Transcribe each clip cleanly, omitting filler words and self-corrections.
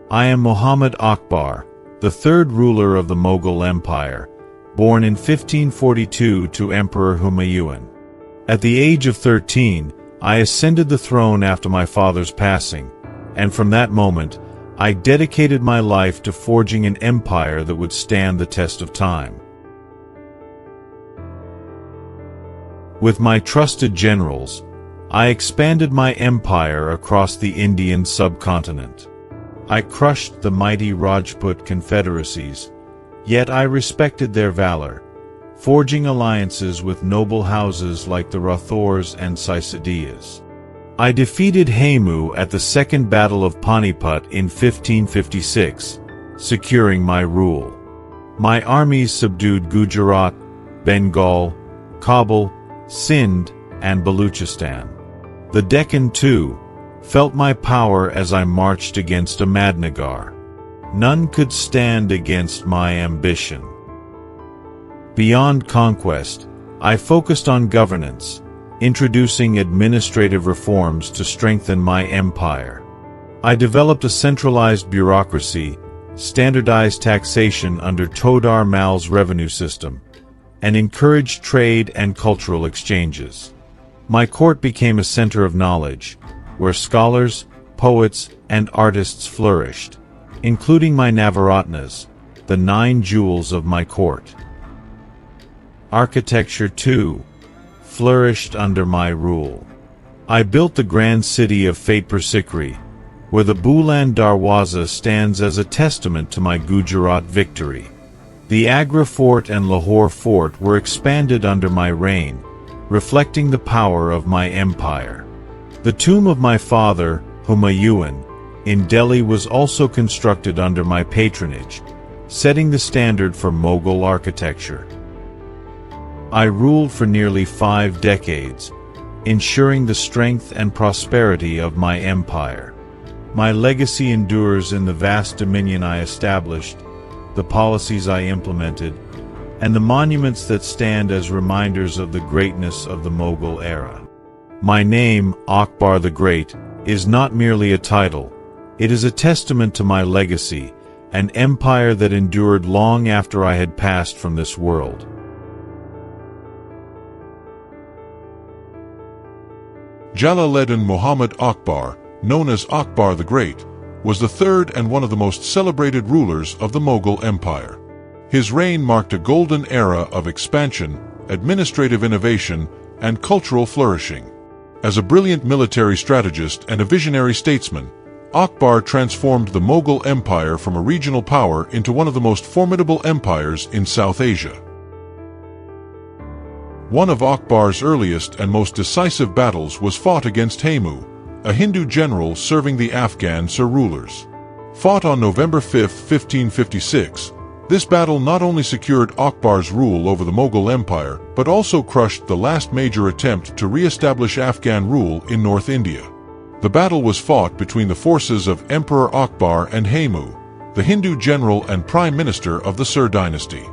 I am Muhammad Akbar, the third ruler of the Mughal Empire, born in 1542 to Emperor Humayun. At the age of 13, I ascended the throne after my father's passing, and from that moment, I dedicated my life to forging an empire that would stand the test of time. With my trusted generals, I expanded my empire across the Indian subcontinent. I crushed the mighty Rajput confederacies, yet I respected their valor, forging alliances with noble houses like the Rathores and Saisadiyas. I defeated Hemu at the Second Battle of Panipat in 1556, securing my rule. My armies subdued Gujarat, Bengal, Kabul, Sindh, and Baluchistan. The Deccan, too, felt my power as I marched against Ahmadnagar. None could stand against my ambition. Beyond conquest, I focused on governance, introducing administrative reforms to strengthen my empire. I developed a centralized bureaucracy, standardized taxation under Todar Mal's revenue system, and encouraged trade and cultural exchanges. My court became a center of knowledge, where scholars, poets, and artists flourished, including my Navaratnas, the 9 jewels of my court. Architecture, too, flourished under my rule. I built the grand city of Fatehpur Sikri, where the Buland Darwaza stands as a testament to my Gujarat victory. The Agra Fort and Lahore Fort were expanded under my reign, reflecting the power of my empire. The tomb of my father, Humayun, in Delhi was also constructed under my patronage, setting the standard for Mughal architecture. I ruled for nearly 5 decades, ensuring the strength and prosperity of my empire. My legacy endures in the vast dominion I established, the policies I implemented, and the monuments that stand as reminders of the greatness of the Mughal era. My name, Akbar the Great, is not merely a title. It is a testament to my legacy, an empire that endured long after I had passed from this world. Jalal-ud-din Muhammad Akbar, known as Akbar the Great, was the third and one of the most celebrated rulers of the Mughal Empire. His reign marked a golden era of expansion, administrative innovation, and cultural flourishing. As a brilliant military strategist and a visionary statesman, Akbar transformed the Mughal Empire from a regional power into one of the most formidable empires in South Asia. One of Akbar's earliest and most decisive battles was fought against Hemu, a Hindu general serving the Afghan rulers. Fought on November 5, 1556, this battle not only secured Akbar's rule over the Mughal Empire, but also crushed the last major attempt to re-establish Afghan rule in North India. The battle was fought between the forces of Emperor Akbar and Hemu, the Hindu general and prime minister of the Sur dynasty.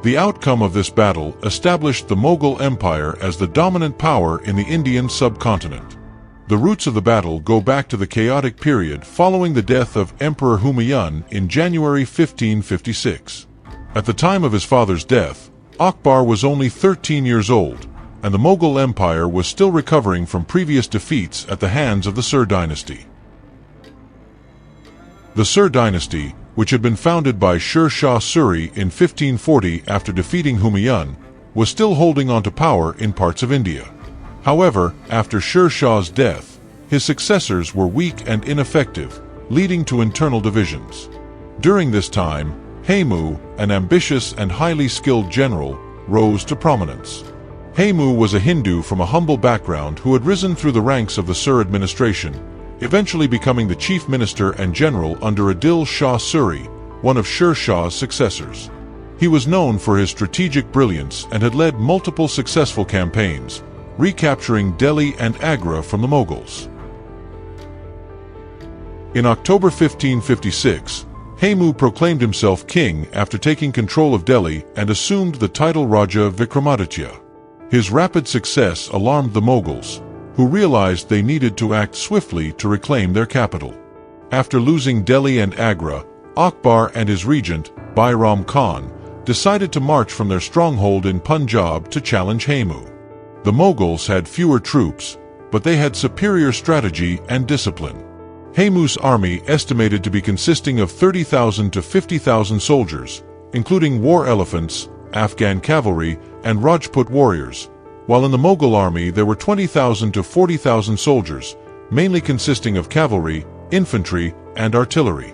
The outcome of this battle established the Mughal Empire as the dominant power in the Indian subcontinent. The roots of the battle go back to the chaotic period following the death of Emperor Humayun in January 1556. At the time of his father's death, Akbar was only 13 years old, and the Mughal Empire was still recovering from previous defeats at the hands of the Sur dynasty. The Sur dynasty, which had been founded by Sher Shah Suri in 1540 after defeating Humayun, was still holding on to power in parts of India. However, after Sher Shah's death, his successors were weak and ineffective, leading to internal divisions. During this time, Hemu, an ambitious and highly skilled general, rose to prominence. Hemu was a Hindu from a humble background who had risen through the ranks of the Sur administration, eventually becoming the chief minister and general under Adil Shah Suri, one of Sher Shah's successors. He was known for his strategic brilliance and had led multiple successful campaigns, recapturing Delhi and Agra from the Mughals. In October 1556, Hemu proclaimed himself king after taking control of Delhi and assumed the title Raja Vikramaditya. His rapid success alarmed the Mughals, who realized they needed to act swiftly to reclaim their capital. After losing Delhi and Agra, Akbar and his regent, Bayram Khan, decided to march from their stronghold in Punjab to challenge Hemu. The Mughals had fewer troops, but they had superior strategy and discipline. Hemu's army estimated to be consisting of 30,000 to 50,000 soldiers, including war elephants, Afghan cavalry, and Rajput warriors, while in the Mughal army there were 20,000 to 40,000 soldiers, mainly consisting of cavalry, infantry, and artillery.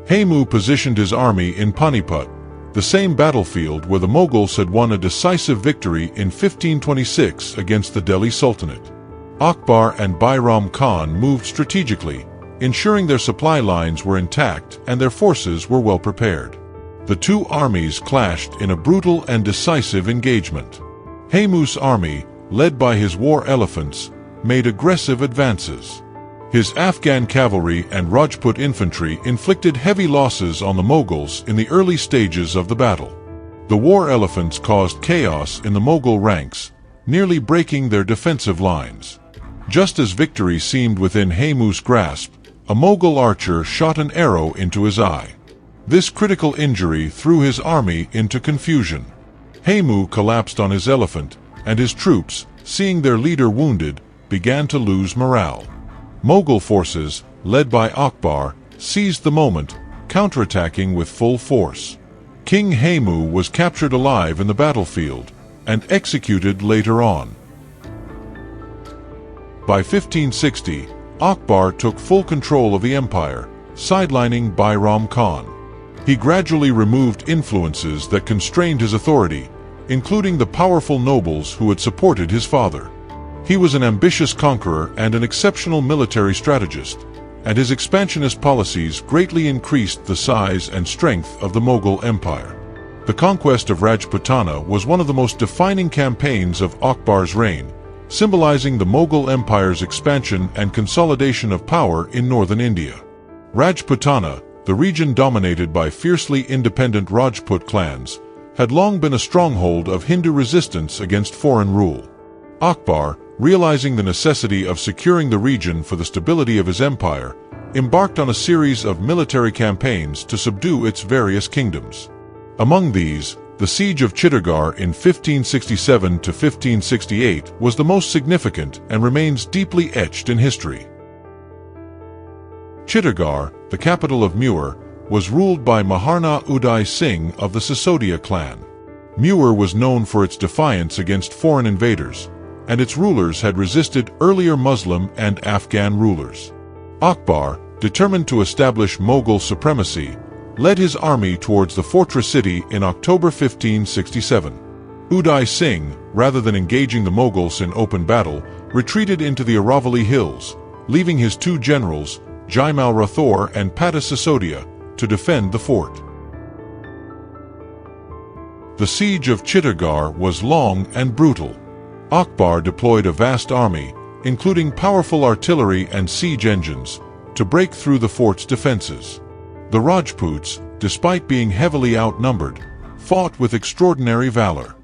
Hemu positioned his army in Panipat, the same battlefield where the Mughals had won a decisive victory in 1526 against the Delhi Sultanate. Akbar and Bayram Khan moved strategically, ensuring their supply lines were intact and their forces were well prepared. The two armies clashed in a brutal and decisive engagement. Hemu's army, led by his war elephants, made aggressive advances. His Afghan cavalry and Rajput infantry inflicted heavy losses on the Mughals in the early stages of the battle. The war elephants caused chaos in the Mughal ranks, nearly breaking their defensive lines. Just as victory seemed within Hemu's grasp, a Mughal archer shot an arrow into his eye. This critical injury threw his army into confusion. Hemu collapsed on his elephant, and his troops, seeing their leader wounded, began to lose morale. Mughal forces, led by Akbar, seized the moment, counterattacking with full force. King Hemu was captured alive in the battlefield, and executed later on. By 1560, Akbar took full control of the empire, sidelining Bayram Khan. He gradually removed influences that constrained his authority, including the powerful nobles who had supported his father. He was an ambitious conqueror and an exceptional military strategist, and his expansionist policies greatly increased the size and strength of the Mughal Empire. The conquest of Rajputana was one of the most defining campaigns of Akbar's reign, symbolizing the Mughal Empire's expansion and consolidation of power in northern India. Rajputana, the region dominated by fiercely independent Rajput clans, had long been a stronghold of Hindu resistance against foreign rule. Akbar, realizing the necessity of securing the region for the stability of his empire, embarked on a series of military campaigns to subdue its various kingdoms. Among these, the Siege of Chittorgarh in 1567 to 1568 was the most significant and remains deeply etched in history. Chittorgarh, the capital of Mewar, was ruled by Maharana Uday Singh of the Sisodia clan. Mewar was known for its defiance against foreign invaders, and its rulers had resisted earlier Muslim and Afghan rulers. Akbar, determined to establish Mughal supremacy, led his army towards the fortress city in October 1567. Uday Singh, rather than engaging the Mughals in open battle, retreated into the Aravalli Hills, leaving his two generals, Jaimal Rathore and Pata Sisodia, to defend the fort. The Siege of Chittorgarh was long and brutal. Akbar deployed a vast army, including powerful artillery and siege engines, to break through the fort's defenses. The Rajputs, despite being heavily outnumbered, fought with extraordinary valor.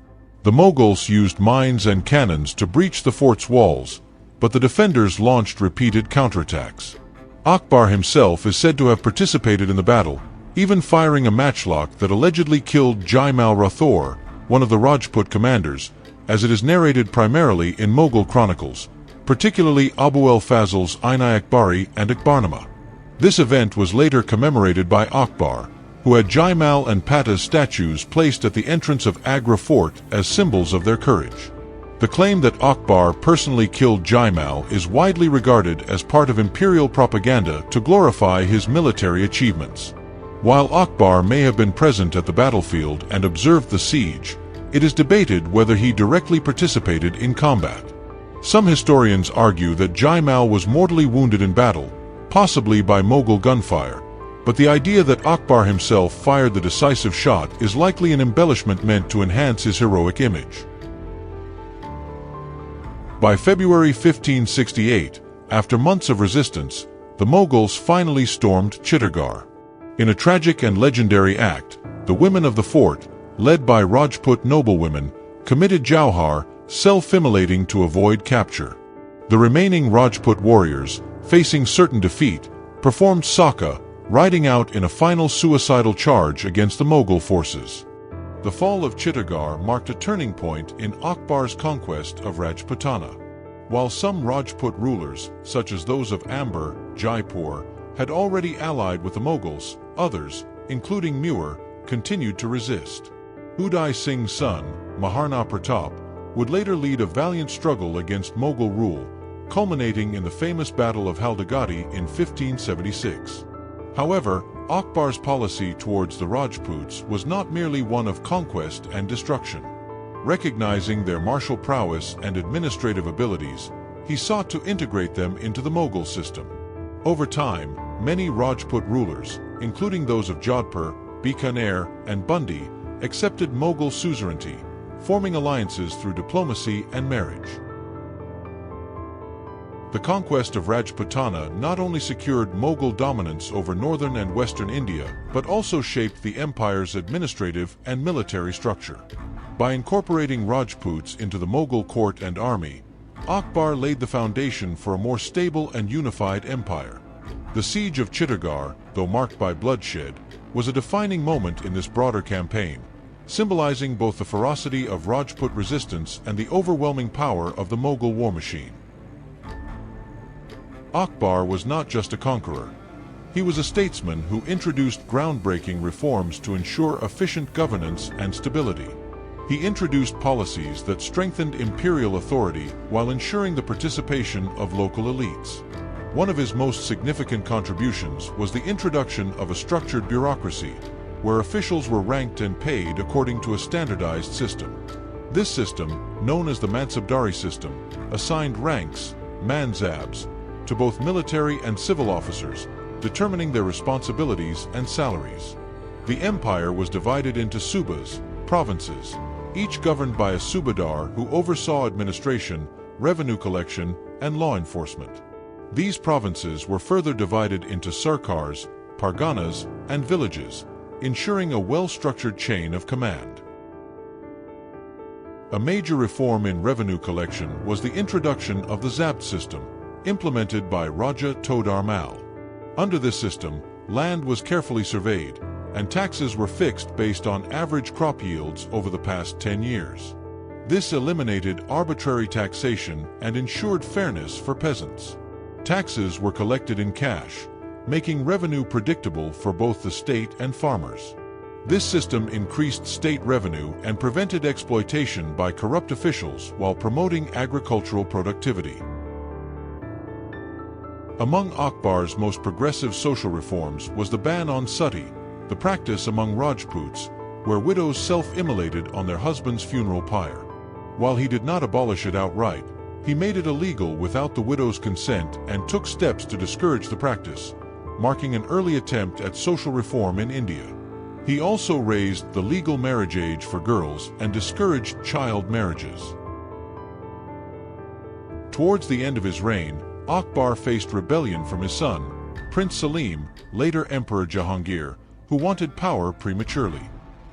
The Mughals used mines and cannons to breach the fort's walls, but the defenders launched repeated counterattacks. Akbar himself is said to have participated in the battle, even firing a matchlock that allegedly killed Jaimal Rathore, one of the Rajput commanders, as it is narrated primarily in Mughal chronicles, particularly Abu al-Fazl's Ain-i-Akbari and Akbarnama. This event was later commemorated by Akbar, who had Jaimal and Pata's statues placed at the entrance of Agra fort as symbols of their courage. The claim that Akbar personally killed Jaimal is widely regarded as part of imperial propaganda to glorify his military achievements. While Akbar may have been present at the battlefield and observed the siege, it is debated whether he directly participated in combat. Some historians argue that Jaimal was mortally wounded in battle, possibly by Mughal gunfire, but the idea that Akbar himself fired the decisive shot is likely an embellishment meant to enhance his heroic image. By February 1568, after months of resistance, the Mughals finally stormed Chittorgarh. In a tragic and legendary act, the women of the fort, led by Rajput noblewomen, committed jauhar, self-immolating to avoid capture. The remaining Rajput warriors, facing certain defeat, performed Saka, riding out in a final suicidal charge against the Mughal forces. The fall of Chittorgarh marked a turning point in Akbar's conquest of Rajputana. While some Rajput rulers, such as those of Amber, Jaipur, had already allied with the Mughals, others, including Muir, continued to resist. Uday Singh's son, Maharana Pratap, would later lead a valiant struggle against Mughal rule, culminating in the famous Battle of Haldigati in 1576. However, Akbar's policy towards the Rajputs was not merely one of conquest and destruction. Recognizing their martial prowess and administrative abilities, he sought to integrate them into the Mughal system. Over time, many Rajput rulers, including those of Jodhpur, Bikaner, and Bundi, accepted Mughal suzerainty, forming alliances through diplomacy and marriage. The conquest of Rajputana not only secured Mughal dominance over northern and western India, but also shaped the empire's administrative and military structure. By incorporating Rajputs into the Mughal court and army, Akbar laid the foundation for a more stable and unified empire. The Siege of Chittorgarh, though marked by bloodshed, was a defining moment in this broader campaign, symbolizing both the ferocity of Rajput resistance and the overwhelming power of the Mughal war machine. Akbar was not just a conqueror. He was a statesman who introduced groundbreaking reforms to ensure efficient governance and stability. He introduced policies that strengthened imperial authority while ensuring the participation of local elites. One of his most significant contributions was the introduction of a structured bureaucracy, where officials were ranked and paid according to a standardized system. This system, known as the Mansabdari system, assigned ranks, mansabs, to both military and civil officers, determining their responsibilities and salaries. The empire was divided into subas, provinces, each governed by a subadar who oversaw administration, revenue collection, and law enforcement. These provinces were further divided into sarkars, parganas, and villages, ensuring a well-structured chain of command. A major reform in revenue collection was the introduction of the zabt system, implemented by Raja Todar Mal. Under this system, land was carefully surveyed, and taxes were fixed based on average crop yields over the past 10 years. This eliminated arbitrary taxation and ensured fairness for peasants. Taxes were collected in cash, making revenue predictable for both the state and farmers. This system increased state revenue and prevented exploitation by corrupt officials while promoting agricultural productivity. Among Akbar's most progressive social reforms was the ban on sati, the practice among Rajputs, where widows self-immolated on their husband's funeral pyre. While he did not abolish it outright, he made it illegal without the widow's consent and took steps to discourage the practice, marking an early attempt at social reform in India. He also raised the legal marriage age for girls and discouraged child marriages. Towards the end of his reign, Akbar faced rebellion from his son, Prince Salim, later Emperor Jahangir, who wanted power prematurely.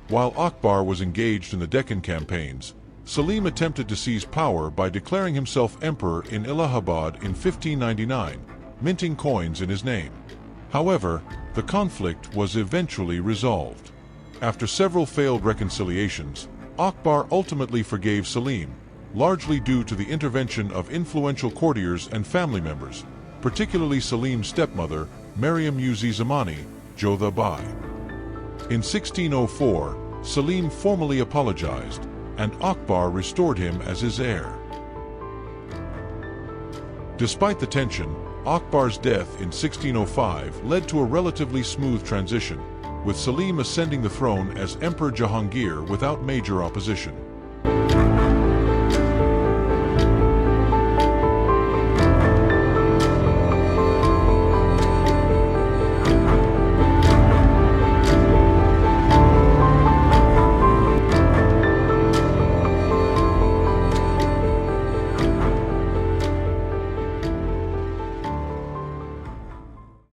While Akbar was engaged in the Deccan campaigns, Salim attempted to seize power by declaring himself emperor in Allahabad in 1599, minting coins in his name. However, the conflict was eventually resolved. After several failed reconciliations, Akbar ultimately forgave Salim, largely due to the intervention of influential courtiers and family members, particularly Salim's stepmother, Mariam-uz-Zamani, Jodha Bai. In 1604, Salim formally apologized, and Akbar restored him as his heir. Despite the tension, Akbar's death in 1605 led to a relatively smooth transition, with Salim ascending the throne as Emperor Jahangir without major opposition.